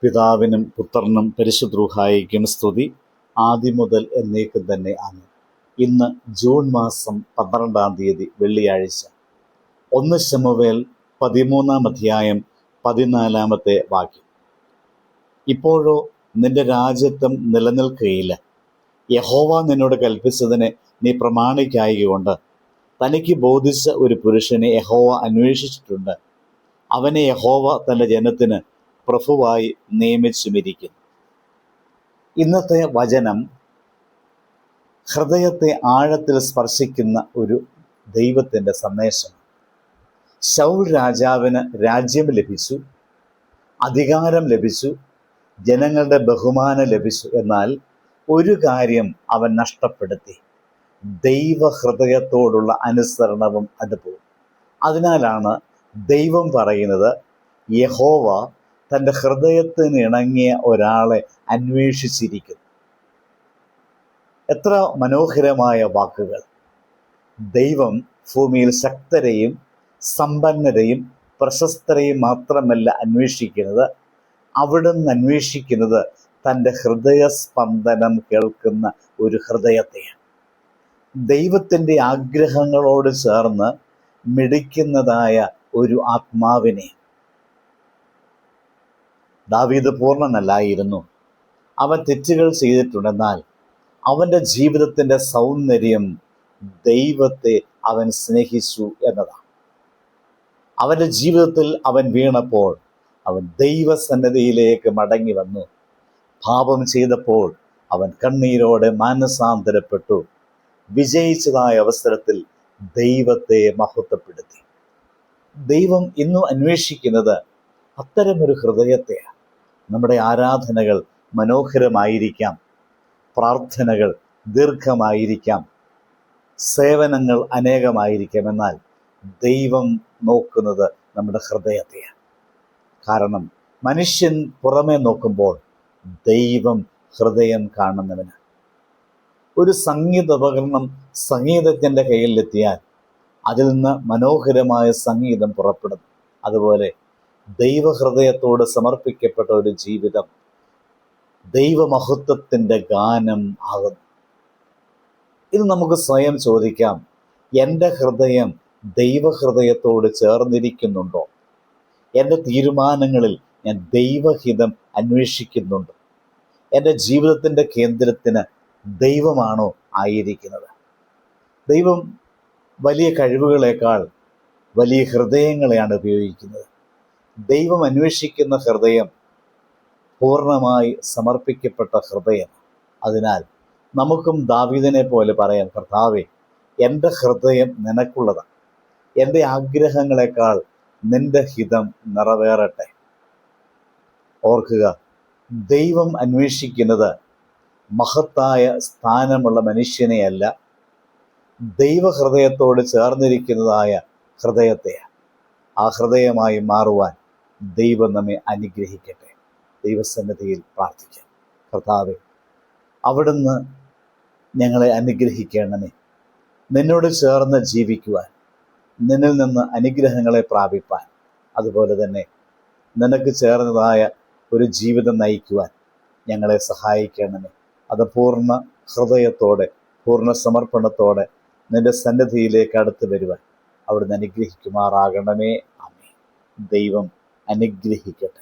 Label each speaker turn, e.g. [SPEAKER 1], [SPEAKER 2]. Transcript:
[SPEAKER 1] പിതാവിനും പുത്രനും പരിശുദ്ധ റൂഹായിക്കും സ്തുതി, ആദ്യം മുതൽ എന്നേക്കും തന്നെ ആമേൻ. ഇന്ന് ജൂൺ മാസം 12-ാം തീയതി വെള്ളിയാഴ്ച. 1 ശമൂവേൽ 13-ാം അധ്യായം 14-ാമത്തെ വാക്യം. ഇപ്പോഴോ നിന്റെ രാജ്യത്വം നിലനിൽക്കുകയില്ല. യഹോവ നിന്നോട് കൽപ്പിച്ചതിനെ നീ പ്രമാണിക്കായകൊണ്ട് തനിക്ക് ബോധിച്ച ഒരു പുരുഷനെ യഹോവ അന്വേഷിച്ചിട്ടുണ്ട്. അവനെ യഹോവ തൻ്റെ ജനത്തിന് പ്രഭുവായി നിയമിച്ചുമിരിക്കുന്നു. ഇന്നത്തെ വചനം ഹൃദയത്തെ ആഴത്തിൽ സ്പർശിക്കുന്ന ഒരു ദൈവത്തിൻ്റെ സന്ദേശം. ശൗൽ രാജാവിന് രാജ്യം ലഭിച്ചു, അധികാരം ലഭിച്ചു, ജനങ്ങളുടെ ബഹുമാനം ലഭിച്ചു. എന്നാൽ ഒരു കാര്യം അവൻ നഷ്ടപ്പെടുത്തി: ദൈവഹൃദയത്തോടുള്ള അനുസരണവും അടുപ്പവും. അതിനാലാണ് ദൈവം പറയുന്നത്, യഹോവ തൻ്റെ ഹൃദയത്തിന് ഇണങ്ങിയ ഒരാളെ അന്വേഷിച്ചിരിക്കുന്നു. എത്ര മനോഹരമായ വാക്കുകൾ! ദൈവം ഭൂമിയിൽ ശക്തരെയും സമ്പന്നരെയും പ്രശസ്തരെയും മാത്രമല്ല അന്വേഷിക്കുന്നത്, അവിടുന്ന് അന്വേഷിക്കുന്നത് തൻ്റെ ഹൃദയസ്പന്ദനം കേൾക്കുന്ന ഒരു ഹൃദയത്തെയാണ്. ദൈവത്തിൻ്റെ ആഗ്രഹങ്ങളോട് ചേർന്ന് മിടിക്കുന്നതായ ഒരു ആത്മാവിനെ. ദാവീദ് പൂർണ്ണനല്ലായിരുന്നു. അവൻ തെറ്റുകൾ ചെയ്തിട്ടുണ്ടെന്നാൽ അവൻ്റെ ജീവിതത്തിൻ്റെ സൗന്ദര്യം ദൈവത്തെ അവൻ സ്നേഹിച്ചു എന്നതാണ്. അവൻ്റെ ജീവിതത്തിൽ അവൻ വീണപ്പോൾ അവൻ ദൈവസന്നിധിയിലേക്ക് മടങ്ങി വന്നു. പാപം ചെയ്തപ്പോൾ അവൻ കണ്ണീരോടെ മാനസാന്തരപ്പെട്ടു. വിജയിച്ചതായ അവസരത്തിൽ ദൈവത്തെ മഹത്വപ്പെടുത്തി. ദൈവം ഇന്നും അന്വേഷിക്കുന്നത് അത്തരമൊരു ഹൃദയത്തെയാണ്. നമ്മുടെ ആരാധനകൾ മനോഹരമായിരിക്കാം, പ്രാർത്ഥനകൾ ദീർഘമായിരിക്കാം, സേവനങ്ങൾ അനേകമായിരിക്കാം, എന്നാൽ ദൈവം നോക്കുന്നത് നമ്മുടെ ഹൃദയത്തെയാണ്. കാരണം മനുഷ്യൻ പുറമേ നോക്കുമ്പോൾ ദൈവം ഹൃദയം കാണുന്നവന്. ഒരു സംഗീതോപകരണം സംഗീതജ്ഞൻ്റെ കയ്യിലെത്തിയാൽ അതിൽ നിന്ന് മനോഹരമായ സംഗീതം പുറപ്പെടുന്നു. അതുപോലെ ദൈവഹൃദയത്തോട് സമർപ്പിക്കപ്പെട്ട ഒരു ജീവിതം ദൈവമഹത്വത്തിൻ്റെ ഗാനം ആകുന്നു. ഇത് നമുക്ക് സ്വയം ചോദിക്കാം: എൻ്റെ ഹൃദയം ദൈവഹൃദയത്തോട് ചേർന്നിരിക്കുന്നുണ്ടോ? എൻ്റെ തീരുമാനങ്ങളിൽ ഞാൻ ദൈവഹിതം അന്വേഷിക്കുന്നുണ്ടോ? എൻ്റെ ജീവിതത്തിൻ്റെ കേന്ദ്രത്തിന് ദൈവമാണോ ആയിരിക്കുന്നത്? ദൈവം വലിയ കഴിവുകളേക്കാൾ വലിയ ഹൃദയങ്ങളെയാണ് ഉപയോഗിക്കുന്നത്. ദൈവം അന്വേഷിക്കുന്ന ഹൃദയം പൂർണ്ണമായി സമർപ്പിക്കപ്പെട്ട ഹൃദയം. അതിനാൽ നമുക്കും ദാവീദിനെ പോലെ പറയാം: കർത്താവേ, എൻ്റെ ഹൃദയം നിനക്കുള്ളതാണ്. എൻ്റെ ആഗ്രഹങ്ങളെക്കാൾ നിൻ്റെ ഹിതം നിറവേറട്ടെ. ഓർക്കുക, ദൈവം അന്വേഷിക്കുന്നത് മഹത്തായ സ്ഥാനമുള്ള മനുഷ്യനെയല്ല, ദൈവഹൃദയത്തോട് ചേർന്നിരിക്കുന്നതായ ഹൃദയത്തെയാണ്. ആ ഹൃദയമായി മാറുവാൻ ദൈവം നമ്മെ അനുഗ്രഹിക്കട്ടെ. ദൈവസന്നിധിയിൽ പ്രാർത്ഥിക്കാം. കർത്താവേ, അവിടുന്ന് ഞങ്ങളെ അനുഗ്രഹിക്കണമേ. നിന്നോട് ചേർന്ന് ജീവിക്കുവാൻ, നിന്നിൽ നിന്ന് അനുഗ്രഹങ്ങളെ പ്രാപിപ്പാൻ, അതുപോലെ തന്നെ നിനക്ക് ചേർന്നതായ ഒരു ജീവിതം നയിക്കുവാൻ ഞങ്ങളെ സഹായിക്കണമേ. അത് പൂർണ്ണ ഹൃദയത്തോടെ, പൂർണ്ണ സമർപ്പണത്തോടെ നിന്റെ സന്നിധിയിലേക്ക് അടുത്ത് വരുവാൻ അവിടുന്ന് അനുഗ്രഹിക്കുമാറാകണമേ. ആമേൻ. ദൈവം അനുഗ്രഹിക്കട്ടെ.